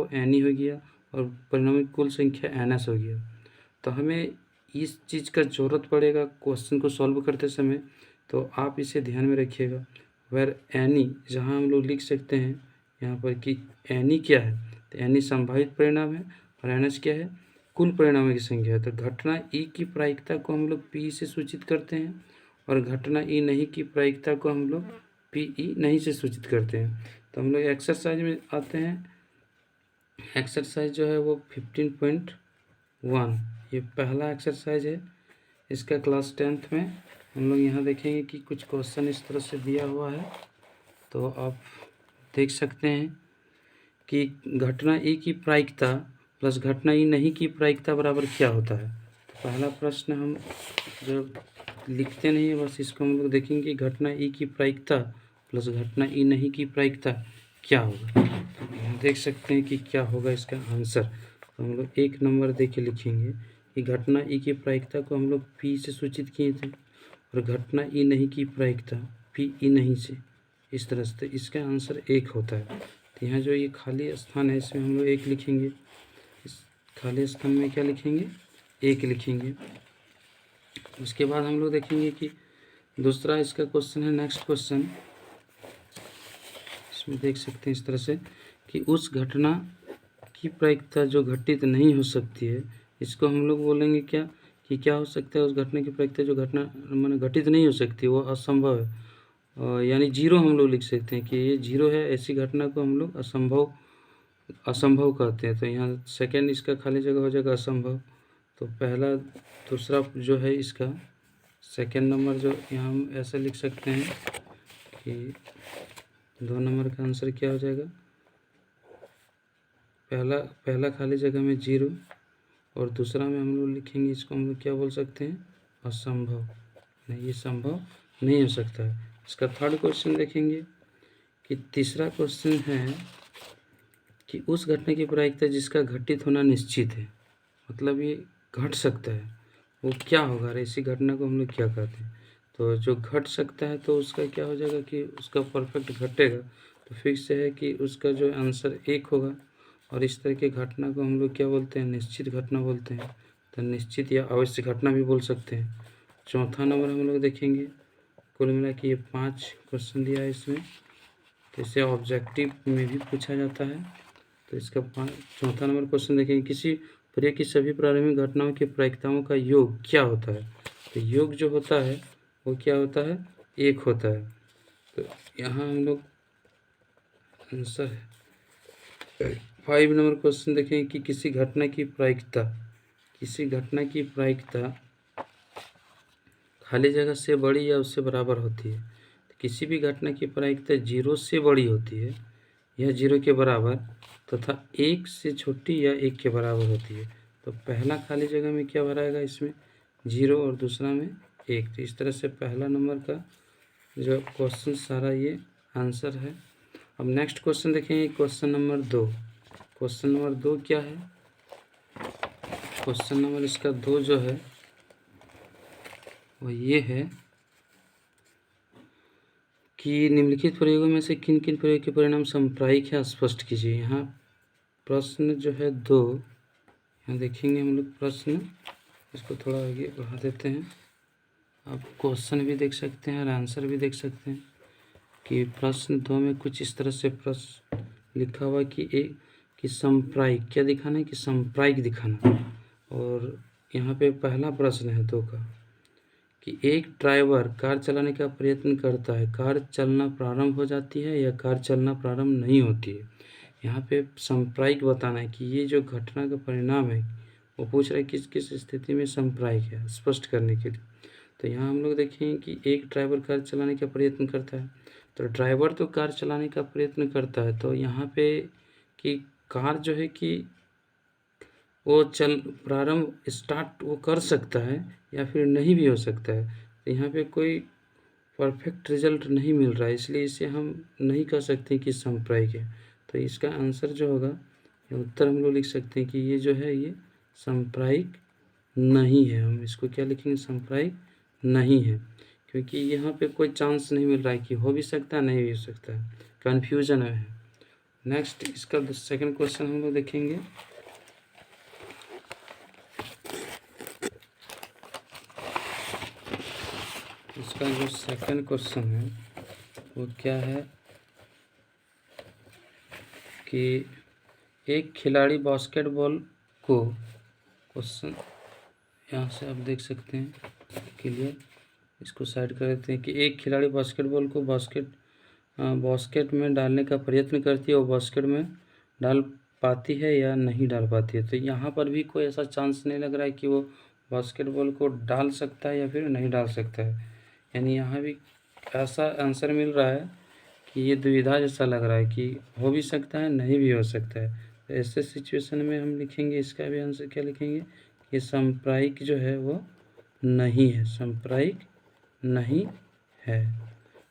वो एन हो गया और परिणामी कुल संख्या NS हो गया। तो हमें इस चीज़ का ज़रूरत पड़ेगा क्वेश्चन को सॉल्व करते समय, तो आप इसे ध्यान में रखिएगा। वेर एनी जहाँ हम लोग लिख सकते हैं यहाँ पर कि एनी क्या है, तो एनी संभावित परिणाम है और NS क्या है, कुल परिणामों की संख्या है। तो घटना ई की प्रायिकता को हम लोग पी से सूचित करते हैं और घटना ई नहीं की प्रायिकता को हम लोग पी नहीं से सूचित करते हैं। तो हम लोग एक्सरसाइज में आते हैं। एक्सरसाइज जो है वो 15.1 ये पहला एक्सरसाइज है इसका क्लास 10th में। हम लोग यहाँ देखेंगे कि कुछ क्वेश्चन इस तरह से दिया हुआ है, तो आप देख सकते हैं कि घटना ई की प्रायिकता प्लस घटना ई नहीं की प्रायिकता बराबर क्या होता है। तो पहला प्रश्न हम जो लिखते नहीं है, बस इसको हम लोग देखेंगे कि घटना ई की प्रायिकता प्लस घटना ई नहीं की प्रायिकता क्या होगा। यहाँ देख सकते हैं कि क्या होगा इसका आंसर। तो हम लोग 1 नंबर दे के लिखेंगे कि घटना ई की प्रायिकता को हम लोग पी से सूचित किए थे और घटना ई नहीं की प्रायिकता पी ई नहीं से, इस तरह से। तो इसका आंसर 1 होता है। तो यहाँ जो ये खाली स्थान है इसमें हम लोग 1 लिखेंगे। इस खाली स्थान में क्या लिखेंगे, 1 लिखेंगे। उसके बाद हम लोग देखेंगे कि दूसरा इसका क्वेश्चन है, नेक्स्ट क्वेश्चन इसमें देख सकते हैं इस तरह से कि उस घटना की प्रायिकता जो घटित नहीं हो सकती है, इसको हम लोग बोलेंगे क्या कि क्या हो सकता है उस घटना की प्रायिकता जो घटना माने घटित नहीं हो सकती, वो असंभव है। यानी 0 हम लोग लिख सकते हैं कि ये 0 है, ऐसी घटना को हम लोग असंभव कहते हैं। तो यहाँ सेकेंड इसका खाली जगह हो जाएगा असंभव। तो पहला दूसरा जो है इसका सेकेंड नंबर जो यहाँ हम ऐसे लिख सकते हैं कि 2 नंबर का आंसर क्या हो जाएगा, पहला खाली जगह में 0 और दूसरा में हम लोग लिखेंगे इसको हम लोग क्या बोल सकते हैं, असंभव। नहीं, ये संभव नहीं हो सकता है। इसका थर्ड क्वेश्चन देखेंगे कि तीसरा क्वेश्चन है कि उस घटना की प्रायिकता जिसका घटित होना निश्चित है, मतलब ये घट सकता है, वो क्या होगा, ऐसी घटना को हम लोग क्या कहते हैं। तो जो घट सकता है तो उसका क्या हो जाएगा कि उसका परफेक्ट घटेगा, तो फिक्स है कि उसका जो आंसर 1 होगा। और इस तरह की घटना को हम लोग क्या बोलते हैं, निश्चित घटना बोलते हैं। तो निश्चित या अवश्य घटना भी बोल सकते हैं। चौथा नंबर हम लोग देखेंगे, कुल मिला के ये 5 क्वेश्चन दिया है इसमें, तो इसे ऑब्जेक्टिव में भी पूछा जाता है। तो इसका चौथा नंबर क्वेश्चन देखेंगे, किसी प्रिय की सभी प्रारंभिक घटनाओं की प्रायिकताओं का योग क्या होता है। तो योग जो होता है वो क्या होता है, 1 होता है। तो यहाँ हम लोग आंसर है 5 नंबर क्वेश्चन देखेंगे कि किसी घटना की प्रायिकता खाली जगह से बड़ी या उससे बराबर होती है। तो किसी भी घटना की प्रायिकता 0 से बड़ी होती है या 0 के बराबर तथा 1 से छोटी या 1 के बराबर होती है। तो पहला खाली जगह में क्या भराएगा, इसमें 0 और दूसरा में 1। तो इस तरह से पहला नंबर का जो क्वेश्चन सारा ये आंसर है। अब नेक्स्ट क्वेश्चन देखेंगे, क्वेश्चन नंबर 2। क्वेश्चन नंबर 2 क्या है, क्वेश्चन नंबर इसका 2 जो है वो ये है कि निम्नलिखित प्रयोगों में से किन किन प्रयोग के परिणाम सांप्रायिक है, स्पष्ट कीजिए। यहाँ प्रश्न जो है 2, यहाँ देखेंगे हम लोग प्रश्न, इसको थोड़ा आगे बढ़ा देते हैं। आप क्वेश्चन भी देख सकते हैं और आंसर भी देख सकते हैं कि प्रश्न 2 में कुछ इस तरह से प्रश्न लिखा हुआ कि सांप्रायिक क्या दिखाना है, कि सांप्रायिक दिखाना। और यहाँ पे पहला प्रश्न है 2 का कि एक ड्राइवर कार चलाने का प्रयत्न करता है, कार चलना प्रारंभ हो जाती है या कार चलना प्रारंभ नहीं होती है। यहाँ पे सांप्रायिक बताना है कि ये जो घटना का परिणाम है वो पूछ रहा है किस किस स्थिति में सांप्रायिक है, स्पष्ट करने के लिए। तो यहाँ हम लोग देखेंगे कि एक ड्राइवर कार चलाने का प्रयत्न करता है, तो ड्राइवर तो कार चलाने का प्रयत्न करता है, तो यहाँ पे कि कार जो है कि वो प्रारंभ स्टार्ट वो कर सकता है या फिर नहीं भी हो सकता है। तो यहाँ पे कोई परफेक्ट रिजल्ट नहीं मिल रहा है, इसलिए इसे हम नहीं कह सकते कि सांप्रायिक है। तो इसका आंसर जो होगा, उत्तर हम लोग लिख सकते हैं कि ये जो है ये सांप्रायिक नहीं है। हम इसको क्या लिखेंगे, सांप्रायिक नहीं है, क्योंकि यहाँ पे कोई चांस नहीं मिल रहा है कि हो भी सकता है नहीं भी हो सकता है, कन्फ्यूजन है। नेक्स्ट इसका सेकंड क्वेश्चन हम लोग देखेंगे। इसका जो सेकंड क्वेश्चन है वो क्या है कि एक खिलाड़ी बास्केटबॉल को, क्वेश्चन यहाँ से आप देख सकते हैं क्लियर, इसको साइड कर देते हैं कि एक खिलाड़ी बास्केटबॉल को बास्केट में डालने का प्रयत्न करती है और बास्केट में डाल पाती है या नहीं डाल पाती है। तो यहाँ पर भी कोई ऐसा चांस नहीं लग रहा है कि वो बास्केटबॉल को डाल सकता है या फिर नहीं डाल सकता है, यानी यहाँ भी ऐसा आंसर मिल रहा है कि ये दुविधा जैसा लग रहा है कि हो भी सकता है नहीं भी हो सकता है। तो ऐसे सिचुएशन में हम लिखेंगे, इसका भी आंसर क्या लिखेंगे कि सांप्रायिक जो है वो नहीं है, सांप्रायिक नहीं है।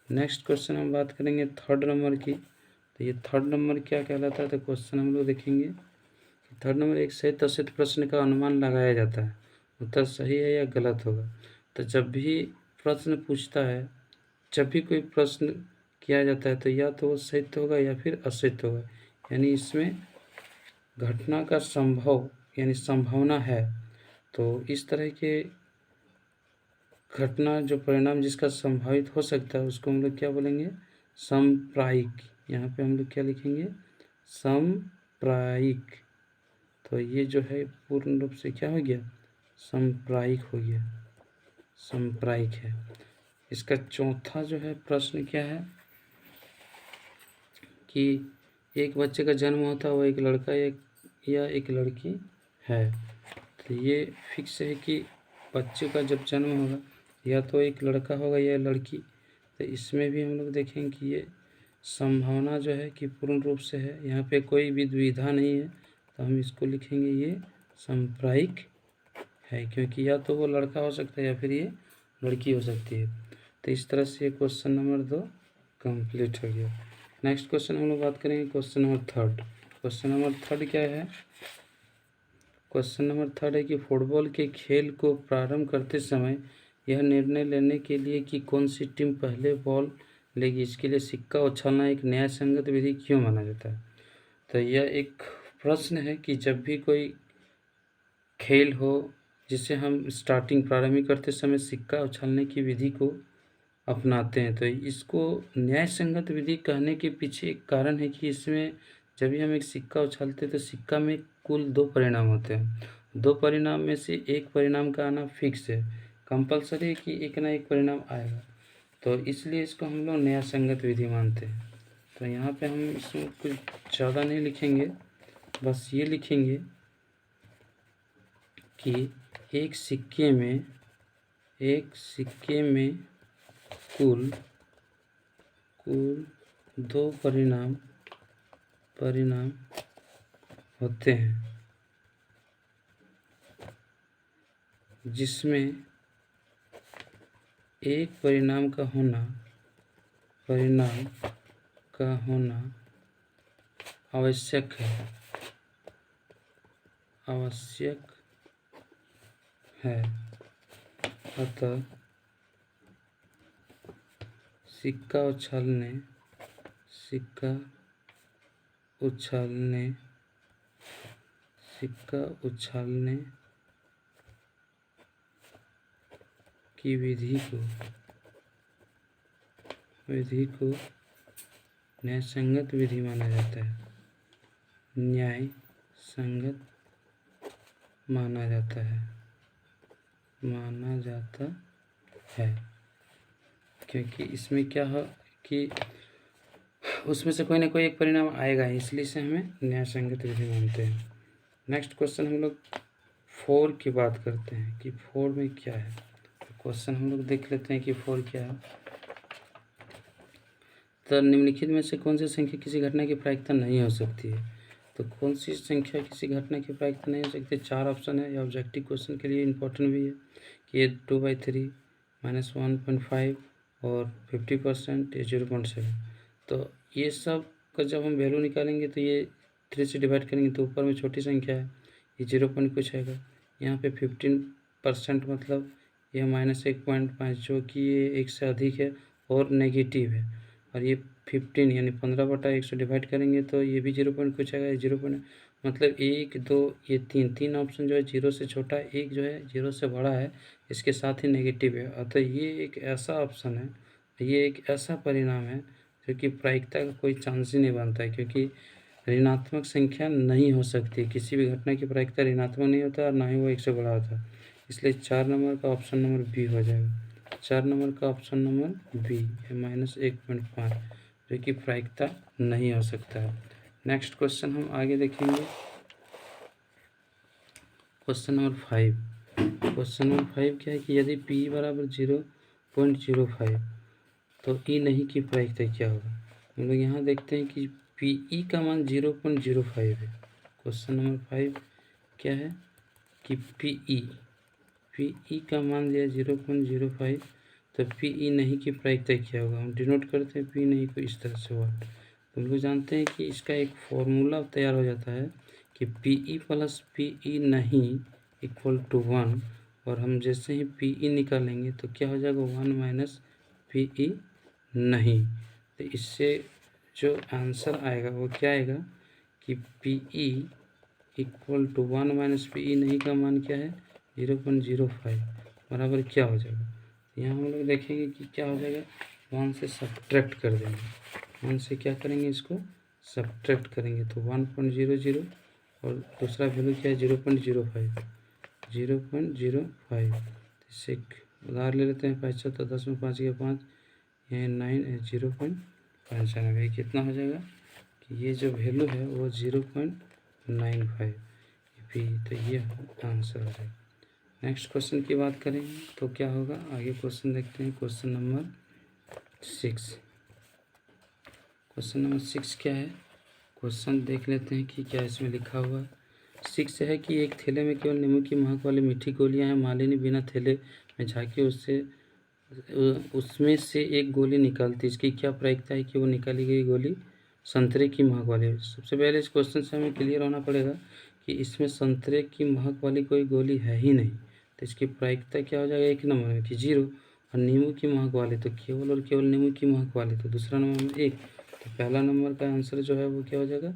नेक्स्ट क्वेश्चन हम बात करेंगे थर्ड नंबर की। तो ये थर्ड नंबर क्या कहलाता है, तो क्वेश्चन हम लोग देखेंगे कि थर्ड नंबर एक सही तथित प्रश्न का अनुमान लगाया जाता है, उत्तर सही है या गलत होगा। तो जब भी प्रश्न पूछता है, जब भी कोई प्रश्न किया जाता है तो या तो वो सत्य होगा या फिर असत्य होगा, यानी इसमें घटना का संभव यानी संभावना है। तो इस तरह के घटना जो परिणाम जिसका संभावित हो सकता है उसको हम लोग क्या बोलेंगे, समप्रायिक। यहाँ पे हम लोग क्या लिखेंगे, समप्रायिक। तो ये जो है पूर्ण रूप से क्या हो गया, समप्रायिक हो गया, समप्रायिक है। इसका चौथा जो है प्रश्न क्या है कि एक बच्चे का जन्म होता है वो एक लड़का या एक लड़की है। तो ये फिक्स है कि बच्चे का जब जन्म होगा या तो एक लड़का होगा या लड़की। तो इसमें भी हम लोग देखेंगे कि ये संभावना जो है कि पूर्ण रूप से है, यहाँ पे कोई भी दुविधा नहीं है। तो हम इसको लिखेंगे ये सांप्रायिक है, क्योंकि या तो वो लड़का हो सकता है या फिर ये लड़की हो सकती है। तो इस तरह से क्वेश्चन नंबर 2 कंप्लीट हो गया। नेक्स्ट क्वेश्चन हम लोग बात करेंगे question number third. Question number third क्या है, क्वेश्चन नंबर थर्ड है कि फुटबॉल के खेल को प्रारंभ करते समय यह निर्णय लेने के लिए कि कौन सी टीम पहले बॉल लेगी, इसके लिए सिक्का उछालना एक न्याय संगत विधि क्यों माना जाता है। तो यह एक प्रश्न है कि जब भी कोई खेल हो जिसे हम स्टार्टिंग प्रारंभिक करते समय सिक्का उछालने की विधि को अपनाते हैं, तो इसको न्याय संगत विधि कहने के पीछे एक कारण है कि इसमें जब भी हम एक सिक्का उछालते हैं तो सिक्का में कुल 2 परिणाम होते हैं। 2 परिणाम में से एक परिणाम का आना फिक्स है, कंपलसरी है कि एक ना एक परिणाम आएगा। तो इसलिए इसको हम लोग न्याय संगत विधि मानते हैं। तो यहाँ पे हम इसमें कुछ ज़्यादा नहीं लिखेंगे, बस ये लिखेंगे कि एक सिक्के में कुल 2 परिणाम होते हैं, जिसमें एक परिणाम का होना आवश्यक है। अतः सिक्का उछालने की विधि को न्याय संगत विधि माना जाता है, न्याय संगत माना जाता है, क्योंकि इसमें क्या है कि उसमें से कोई ना कोई एक परिणाम आएगा, इसलिए से हमें न्याय संगत विधि मानते हैं। नेक्स्ट क्वेश्चन हम लोग 4 की बात करते हैं कि 4 में क्या है। तो क्वेश्चन हम लोग देख लेते हैं कि 4 क्या है। तो निम्नलिखित में से कौन सी संख्या किसी घटना की प्रायिकता नहीं हो सकती है। तो कौन सी संख्या किसी घटना की प्रायिकता नहीं हो सकती, 4 ऑप्शन है। ये ऑब्जेक्टिव क्वेश्चन के लिए इंपॉर्टेंट भी है कि ये 2/3 -1.5 और 50%, ये 0.7। तो ये सब का जब हम वैल्यू निकालेंगे तो ये 3 से डिवाइड करेंगे तो ऊपर में छोटी संख्या है, ये 0 पॉइंट कुछ आएगा। यहाँ पे 15% मतलब ये -1.5 जो कि ये 1 से अधिक है और नेगेटिव है, और ये 15 यानी 15/100 डिवाइड करेंगे तो ये भी 0 पॉइंट कुछ आएगा, 0 पॉइंट मतलब 1 2 ये 3 ऑप्शन जो है 0 से छोटा है, एक जो है 0 से बड़ा है, इसके साथ ही नेगेटिव है। अतः ये एक ऐसा ऑप्शन है, ये एक ऐसा परिणाम है जो कि प्रायिकता का कोई चांस ही नहीं बनता है, क्योंकि ऋणात्मक संख्या नहीं हो सकती, किसी भी घटना की प्रायिकता ऋणात्मक नहीं होता और ना ही वो 1 से बड़ा होता। इसलिए 4 नंबर का ऑप्शन नंबर बी हो जाएगा। 4 नंबर का ऑप्शन नंबर बी -1.5 जो कि प्रायिकता नहीं हो सकता है। नेक्स्ट क्वेश्चन हम आगे देखेंगे, क्वेश्चन नंबर 5। क्वेश्चन नंबर 5 क्या है कि यदि p बराबर 0.05 तो ई नहीं की प्रायिकता क्या होगा। हम लोग यहाँ देखते हैं कि पी का मान 0.05 है। क्वेश्चन नंबर 5 क्या है कि पी का मान दिया 0.05 तो पी नहीं की प्रायिकता क्या होगा। हम डिनोट करते हैं पी नहीं को इस तरह से हुआ। तो हम लोग जानते हैं कि इसका एक फॉर्मूला तैयार हो जाता है कि पी प्लस पी नहीं इक्वल टू 1, और हम जैसे ही पी निकालेंगे तो क्या हो जाएगा 1 माइनस पी नहीं। तो इससे जो आंसर आएगा वो क्या आएगा कि P equal to 1 minus P नहीं का मान क्या है 0.05 बराबर क्या हो जाएगा। यहाँ हम लोग देखेंगे कि क्या हो जाएगा, 1 से सब्ट्रैक्ट कर देंगे, 1 से क्या करेंगे इसको सब्ट्रैक्ट करेंगे तो 1.00 और दूसरा वैल्यू क्या है 0.05। इससे उधार ले लेते हैं पैसा, तो 10 में 5 गया 5, ये 9 0.95 कितना हो जाएगा कि ये जो वैल्यू है वो 0.95 पी, तो ये आंसर हो जाएगा। नेक्स्ट क्वेश्चन की बात करेंगे तो क्या होगा, आगे क्वेश्चन देखते हैं। Question number 6। क्वेश्चन नंबर 6 क्या है, क्वेश्चन देख लेते हैं कि क्या इसमें लिखा हुआ है। 6 है कि एक थैले में केवल नींबू की महक वाली मीठी गोलियां हैं। मालिनी बिना थैले में झांकी उसमें से एक गोली निकालती, इसकी क्या प्रायिकता है कि वो निकाली गई गोली संतरे की महक वाली है। सबसे पहले इस क्वेश्चन से हमें क्लियर होना पड़ेगा कि इसमें संतरे की महक वाली कोई गोली है ही नहीं, तो इसकी प्रायिकता क्या हो जाएगा 1 नंबर में कि 0, और नींबू की महक वाली तो केवल और केवल नींबू की महक वाली, तो दूसरा नंबर में 1, तो पहला नंबर का आंसर जो है वो क्या हो जाएगा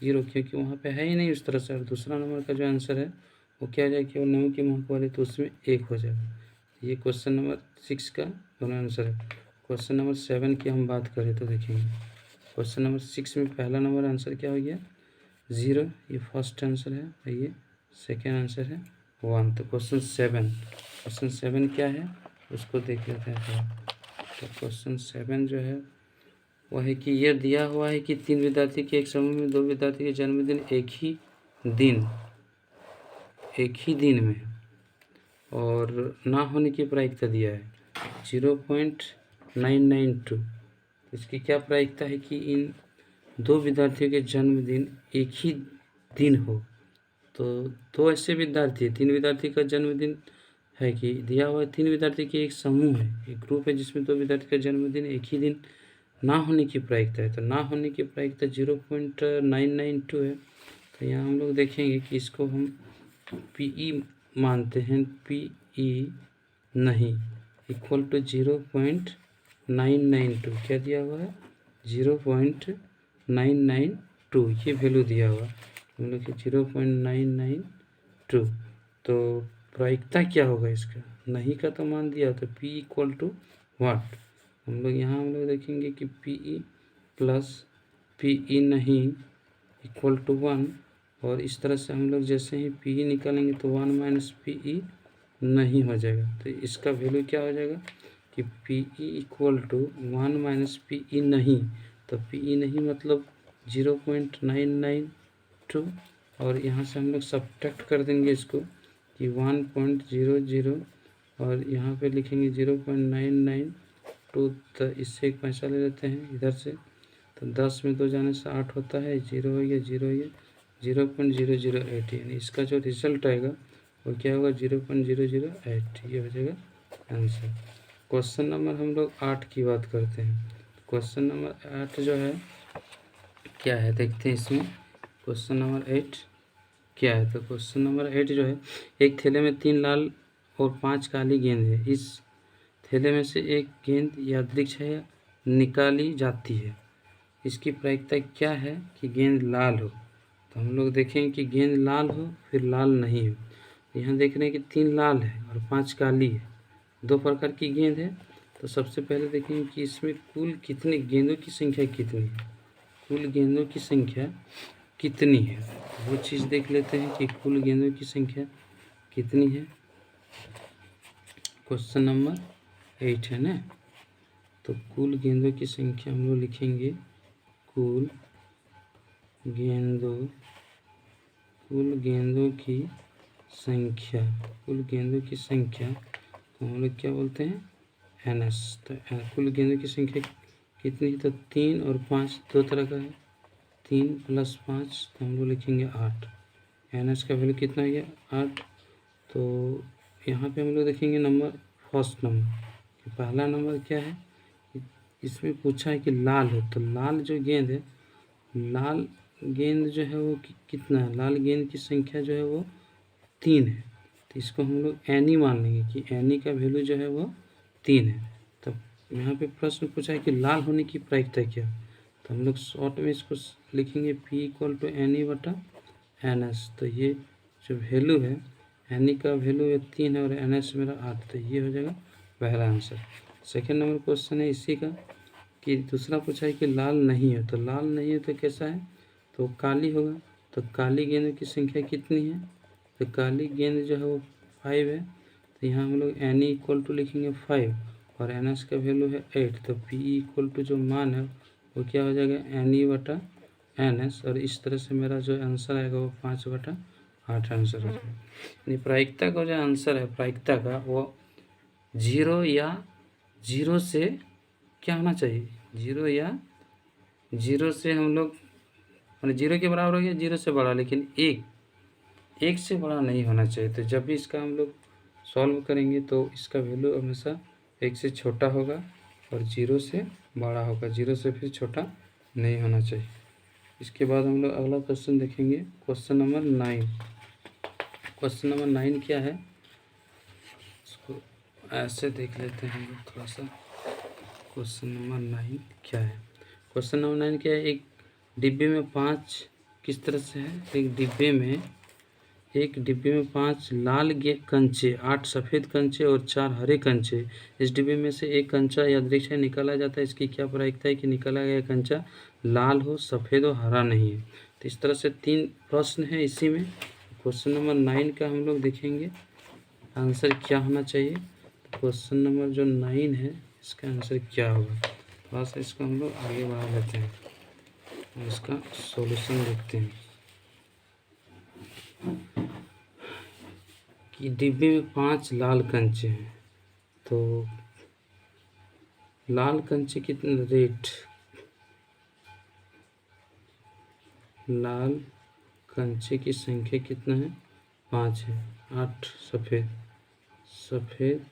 0, क्योंकि वहाँ पे है ही नहीं उस तरह से। और दूसरा नंबर का जो आंसर है वो क्या हो जाएगा केवल नींबू की महक वाली, तो उसमें 1 हो जाएगा। ये क्वेश्चन नंबर 6 का दोनों आंसर है। क्वेश्चन नंबर 7 की हम बात करें तो देखेंगे, क्वेश्चन नंबर 6 में पहला नंबर आंसर क्या हो गया 0, ये फर्स्ट आंसर है, और ये सेकेंड आंसर है 1। तो क्वेश्चन 7 क्या है उसको देख लेते हैं थोड़ा। तो क्वेश्चन 7 जो है वह है कि यह दिया हुआ है कि 3 विद्यार्थी के एक समूह में 2 विद्यार्थी के जन्मदिन एक ही दिन में और ना होने की प्रायिकता दिया है 0.992। इसकी क्या प्रायिकता है कि इन 2 विद्यार्थियों के जन्मदिन एक ही दिन हो। तो 2 ऐसे विद्यार्थी है, 3 विद्यार्थी का जन्मदिन है कि दिया हुआ है 3 विद्यार्थी के एक समूह है, एक ग्रुप है जिसमें 2 विद्यार्थी का जन्मदिन एक ही दिन ना होने की प्रायिकता है। तो ना होने की प्रायिकता 0.992 है। तो यहाँ हम लोग देखेंगे कि इसको हम पी मानते हैं, पी नहीं इक्वल टू 0.992 क्या दिया हुआ है 0.992 ये वैल्यू दिया हुआ हम लोग 0.992। तो प्रायिकता क्या होगा इसका, नहीं का तो मान दिया, तो p इक्वल टू वाट। हम लोग देखेंगे कि पी प्लस पी नहीं इक्वल टू 1, और इस तरह से हम लोग जैसे ही पी निकालेंगे तो 1 माइनस पी नहीं हो जाएगा। तो इसका वैल्यू क्या हो जाएगा कि P equal to 1 minus P नहीं, तो पी नहीं मतलब 0.992, और यहाँ से हम लोग सब्ट्रैक्ट कर देंगे इसको कि 1.00 और यहाँ पे लिखेंगे 0.992। तो इससे एक पैसा ले लेते हैं इधर से, तो 10 में 2 जाने से 8 होता है, 0 हो गया 0.008, यानी इसका जो रिजल्ट आएगा वो क्या होगा 0.008, ये हो जाएगा आंसर। क्वेश्चन नंबर हम लोग 8 की बात करते हैं। क्वेश्चन नंबर 8 जो है क्या है देखते हैं इसमें। क्वेश्चन नंबर 8 क्या है, तो क्वेश्चन नंबर 8 जो है एक थैले में 3 लाल और 5 काली गेंद है। इस थैले में से एक गेंद यादृच्छिक है निकाली जाती है। इसकी प्रायिकता क्या है कि गेंद लाल हो। तो हम लोग देखेंगे कि गेंद लाल हो फिर लाल नहीं हो। यहाँ देख रहे हैं कि 3 लाल है और 5 काली है, 2 प्रकार की गेंद है। तो सबसे पहले देखेंगे कि इसमें कुल कितने गेंदों की संख्या कितनी है, कुल गेंदों की संख्या कितनी है वो चीज़ देख लेते हैं कि कुल गेंदों की संख्या कितनी है। क्वेश्चन नंबर 8 है ना। तो कुल गेंदों की संख्या हम लोग लिखेंगे कुल गेंदों की संख्या, कुल गेंदों की संख्या को हम लोग क्या बोलते हैं, NS। तो कुल गेंदों की संख्या कितनी है, तो 3 और 5 दो तरह का है, 3 + 5 तो हम लोग लिखेंगे 8। NS का वैल्यू कितना हो गया 8। तो यहाँ पे हम लोग देखेंगे नंबर, फर्स्ट नंबर पहला नंबर क्या है, इसमें पूछा है कि लाल हो। तो लाल जो गेंद है, लाल गेंद जो है वो कितना है, लाल गेंद की संख्या जो है वो 3 है। तो इसको हम लोग एनी मान लेंगे कि एनी का वैल्यू जो है वो 3 है। तब यहाँ पे प्रश्न पूछा है कि लाल होने की प्रायिकता क्या। तो हम लोग शॉर्ट में इसको लिखेंगे P = NE/NS। तो ये जो वैल्यू है, एनी का वैल्यू 3 है और NS मेरा 8, तो ये हो जाएगा पहला आंसर। सेकेंड नंबर क्वेश्चन है इसी का कि दूसरा पूछा है कि लाल नहीं है। तो लाल नहीं है तो कैसा है, तो काली होगा। तो काली गेंद की संख्या कितनी है, तो काली गेंद जो है वो 5 है। तो यहाँ हम लोग NE लिखेंगे 5 और NS का वैल्यू है 8। तो PE जो मान है वो क्या हो जाएगा NE/NS। और इस तरह से मेरा जो आंसर आएगा वो 5/8 आंसर हो जाएगा। यानी प्रायिकता का जो आंसर है, प्रायिकता का वो 0 या 0 से क्या होना चाहिए, 0 या 0 से हम लोग मैंने 0 के बराबर हो गया, 0 से बड़ा, लेकिन 1 से बड़ा नहीं होना चाहिए। तो जब भी इसका हम लोग सॉल्व करेंगे तो इसका वैल्यू हमेशा 1 से छोटा होगा और 0 से बड़ा होगा, 0 से फिर छोटा नहीं होना चाहिए। इसके बाद हम लोग अगला क्वेश्चन देखेंगे, क्वेश्चन नंबर 9। क्वेश्चन नंबर 9 क्या है, इसको ऐसे देख लेते हैं हम लोग थोड़ा सा। क्वेश्चन नंबर 9 क्या है, क्वेश्चन नंबर 9 क्या है, एक डिब्बे में 5 किस तरह से है, एक डिब्बे में 5 लाल कंचे, 8 सफ़ेद कंचे और 4 हरे कंचे। इस डिब्बे में से एक कंचा यादृच्छिक है निकाला जाता है, इसकी क्या प्रायिकता है कि निकाला गया कंचा लाल हो, सफ़ेद हो, हरा नहीं है। तो इस तरह से 3 प्रश्न है इसी में। क्वेश्चन नंबर 9 का हम लोग देखेंगे आंसर क्या होना चाहिए। तो क्वेश्चन नंबर जो 9 है इसका आंसर क्या होगा, थोड़ा सा इसको हम लोग आगे बढ़ा लेते हैं और इसका सॉल्यूशन देखते हैं कि डिब्बे में 5 लाल कंचे हैं। तो लाल कंचे कितने, रेड, लाल कंचे की संख्या कितना है 5 है। 8 सफ़ेद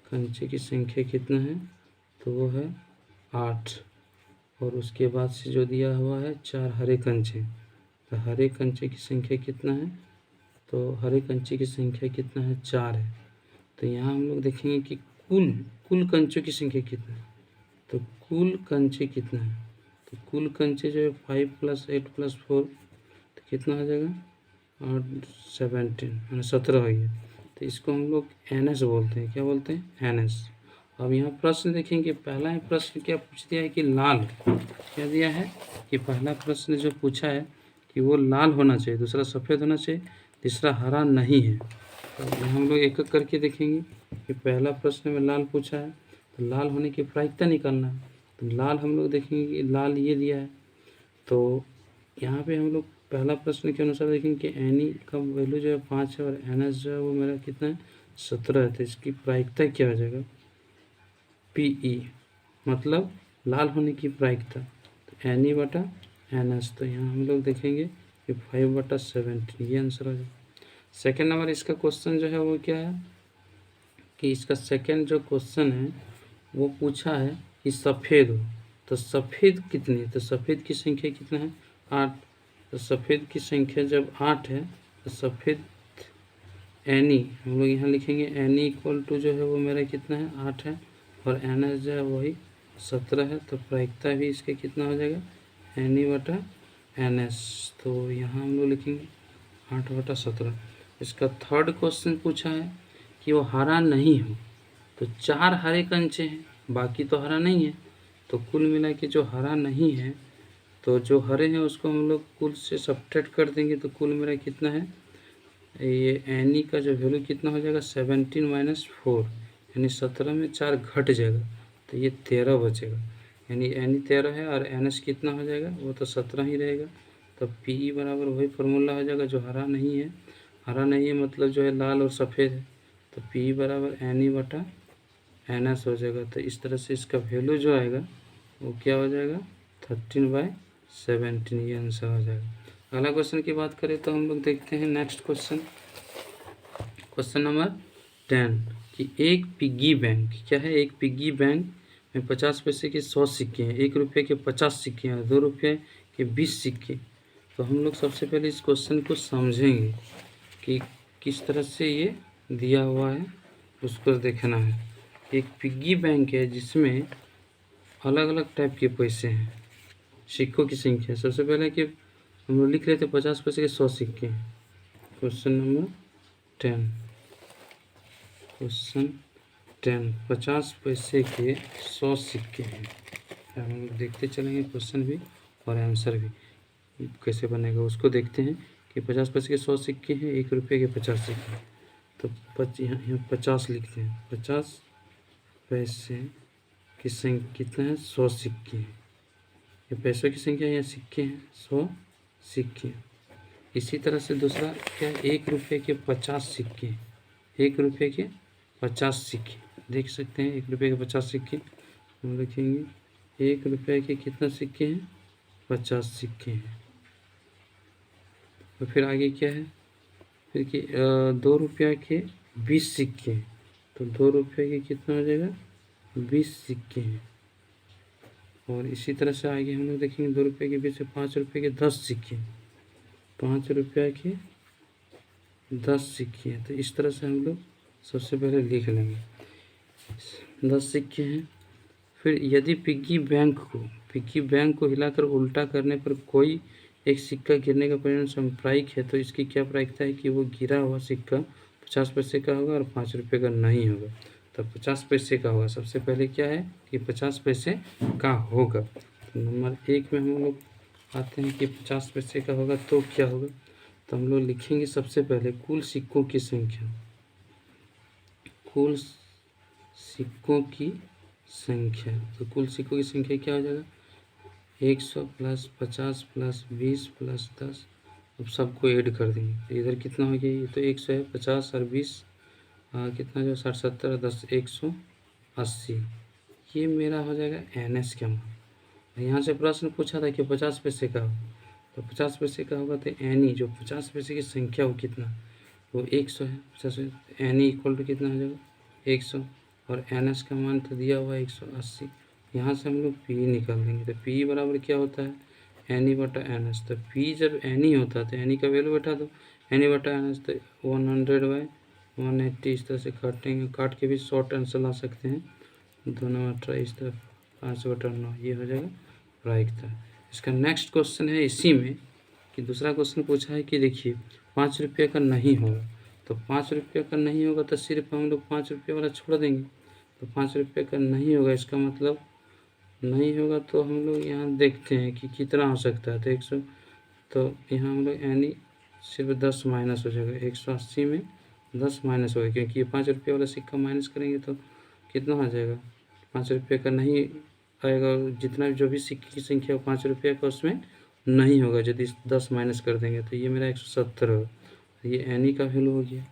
कंचे की संख्या कितना है, तो वो है 8। और उसके बाद से जो दिया हुआ है 4 हरे कंचे। तो हरे कंचे की संख्या कितना है, तो हरे कंचे की संख्या कितना है 4 है। तो यहाँ हम लोग देखेंगे कि कुल कंचों की संख्या कितना है। तो कुल कंचे कितना है, तो कुल कंचे जो है 5 + 8 + 4 तो कितना हो जाएगा, और 17 यानी 17 हो गया। तो इसको हम लोग NS बोलते हैं, क्या बोलते हैं, NS। अब यहाँ प्रश्न देखेंगे, पहला ही प्रश्न क्या पूछ दिया है कि लाल, क्या दिया है कि पहला प्रश्न जो पूछा है कि वो लाल होना चाहिए, दूसरा सफ़ेद होना चाहिए, तीसरा हरा नहीं है। तो हम लोग एक एक करके देखेंगे कि पहला प्रश्न में लाल पूछा है तो लाल होने की प्रायिकता निकालना है। तो लाल हम लोग देखेंगे कि लाल ये दिया है। तो यहाँ पे हम लोग पहला प्रश्न के अनुसार देखेंगे कि एनी का वैल्यू जो है 5 है और NS जो है वो मेरा कितना है 17 है। तो इसकी प्रायिकता क्या हो जाएगा, PE मतलब लाल होने की प्रायिकता, तो NE/NS। तो यहाँ हम लोग देखेंगे कि 5/17 ये आंसर हो जाएगा। सेकेंड नंबर इसका क्वेश्चन जो है वो क्या है कि इसका सेकेंड जो क्वेश्चन है वो पूछा है कि सफ़ेद हो। तो सफ़ेद कितनी, तो सफ़ेद की संख्या कितना है 8। तो सफ़ेद की संख्या जब 8 है तो सफ़ेद NE हम लोग यहाँ लिखेंगे NE = जो है वो मेरा कितना है 8 है और NS जो है वही 17 है, तो प्रायिकता भी इसके कितना हो जाएगा, NE/NS। तो यहाँ हम लोग लिखेंगे 8/17। इसका थर्ड क्वेश्चन पूछा है कि वो हरा नहीं हो, तो 4 हरे कंचे हैं, बाकी तो हरा नहीं है। तो कुल मिला के जो हरा नहीं है, तो जो हरे हैं उसको हम लोग कुल से सब्ट्रैक्ट कर देंगे, तो कुल मेरा कितना है, ये NE का जो वैल्यू कितना हो जाएगा, 17 - 4, यानी 17 में 4 घट जाएगा, तो ये 13 बचेगा। यानी NE 13 है और NS कितना हो जाएगा, वो तो 17 ही रहेगा। तो PE बराबर वही फार्मूला हो जाएगा जो हरा नहीं है। हरा नहीं है मतलब जो है लाल और सफ़ेद है, तो PE बराबर NE/NS हो जाएगा। तो इस तरह से इसका वैल्यू जो आएगा वो क्या हो जाएगा, 13/17, ये आंसर हो जाएगा। अगला क्वेश्चन की बात करें तो हम लोग देखते हैं नेक्स्ट क्वेश्चन, क्वेश्चन नंबर 10 कि एक पिग्गी बैंक, क्या है, एक पिग्गी बैंक में 50 पैसे के 100 सिक्के हैं, 1 रुपये के 50 सिक्के हैं, 2 रुपये के 20 सिक्के। तो हम लोग सबसे पहले इस क्वेश्चन को समझेंगे कि किस तरह से ये दिया हुआ है, उसको देखना है। एक पिग्गी बैंक है जिसमें अलग अलग टाइप के पैसे हैं, सिक्कों की संख्या। सबसे पहले कि हम लोग लिख रहे थे 50 पैसे के 100 सिक्के हैं। क्वेश्चन नंबर 10, क्वेश्चन 10, 50 पैसे के 100 सिक्के हैं। हम लोग देखते चलेंगे क्वेश्चन भी और आंसर भी कैसे बनेगा, उसको देखते हैं कि 50 पैसे के 100 सिक्के हैं, 1 रुपये के 50 सिक्के। तो यहाँ 50 लिखते हैं, 50 पैसे की संख्या कितना है, 100 सिक्के हैं। ये पैसों की संख्या या सिक्के हैं, 100 सिक्के। इसी तरह से दूसरा क्या है, 1 रुपये के 50 सिक्के, 1 रुपये के 50 सिक्के देख सकते हैं। 1 रुपये के 50 सिक्के हम लिखेंगे, 1 रुपये के कितना सिक्के हैं, 50 सिक्के हैं। तो फिर आगे क्या है, फिर कि 2 रुपये के 20 सिक्के हैं, तो 2 रुपये के कितना हो जाएगा, 20 सिक्के हैं। और इसी तरह से आगे हम लोग देखेंगे 2 रुपये के 20 से 5 रुपये के 10 सिक्के, 5 रुपये के 10 सिक्के हैं। तो इस तरह से हम लोग सबसे पहले लिख लेंगे 10 सिक्के हैं। फिर यदि पिग्गी बैंक को हिलाकर उल्टा करने पर कोई एक सिक्का गिरने का परिणाम साम्प्रायिक है, तो इसकी क्या प्रायिकता है कि वो गिरा हुआ सिक्का 50 पैसे का होगा और 5 रुपये का नहीं होगा। तो 50 पैसे का होगा, सबसे पहले क्या है कि 50 पैसे का होगा। तो नंबर 1 में हम लोग आते हैं कि 50 पैसे का होगा तो क्या होगा, तो हम लोग लिखेंगे सबसे पहले कुल सिक्कों की संख्या, कुल सिक्कों की संख्या। तो कुल सिक्कों की संख्या क्या हो जाएगा, 100 + 50 + 20 + 10। अब सबको ऐड कर देंगे, तो इधर कितना हो गया, ये तो 100 है, 50 और 20 कितना जो 60 70 10 180। ये मेरा हो जाएगा NS का मान। यहाँ से प्रश्न पूछा था कि 50 पैसे का हो, तो 50 पैसे का होगा तो NE जो 50 पैसे की संख्या हो कितना, वो 100 है। 50 NE = कितना हो जाएगा, 100, और NS का मान तो दिया हुआ है 180। यहाँ से हम लोग PE निकाल देंगे, तो PE बराबर क्या होता है, NE/NS। तो PE जब NE होता है तो NE का वैल्यू बैठा दो, NE/NS तो 100/180। इस तरह से काटेंगे, काट के भी शॉर्ट आंसर ला सकते हैं, 2 9 18, इस तरह 5/9, ये हो जाएगा प्रायिकता। इसका नेक्स्ट क्वेश्चन है इसी में कि दूसरा क्वेश्चन पूछा है कि देखिए 5 रुपये का नहीं होगा, तो 5 रुपये का नहीं होगा तो सिर्फ हम लोग 5 रुपये वाला छोड़ देंगे। तो 5 रुपये का नहीं होगा, इसका मतलब नहीं होगा, तो हम लोग यहाँ देखते हैं कि कितना हो सकता है। तो 100, तो यहाँ हम लोग यानी सिर्फ 10 माइनस हो जाएगा, 180 में 10 माइनस होगा, क्योंकि ये 5 रुपये वाला सिक्का माइनस करेंगे तो कितना आ जाएगा, 5 रुपये का नहीं आएगा। जितना जो भी सिक्के की संख्या 5 रुपये का उसमें नहीं होगा, यदि 10 माइनस कर देंगे तो ये मेरा 170 होगा। ये NE का वैल्यू हो गया,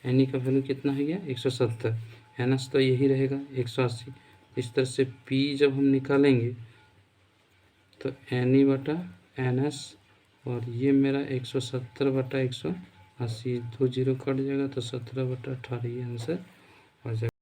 NE का वैल्यू कितना हो गया, 170। NS तो यही रहेगा 180। इस तरह से P जब हम निकालेंगे तो NE/NS, और ये मेरा 170/180, 2 0 कट जाएगा तो 17/18, ये आंसर हो जाएगा।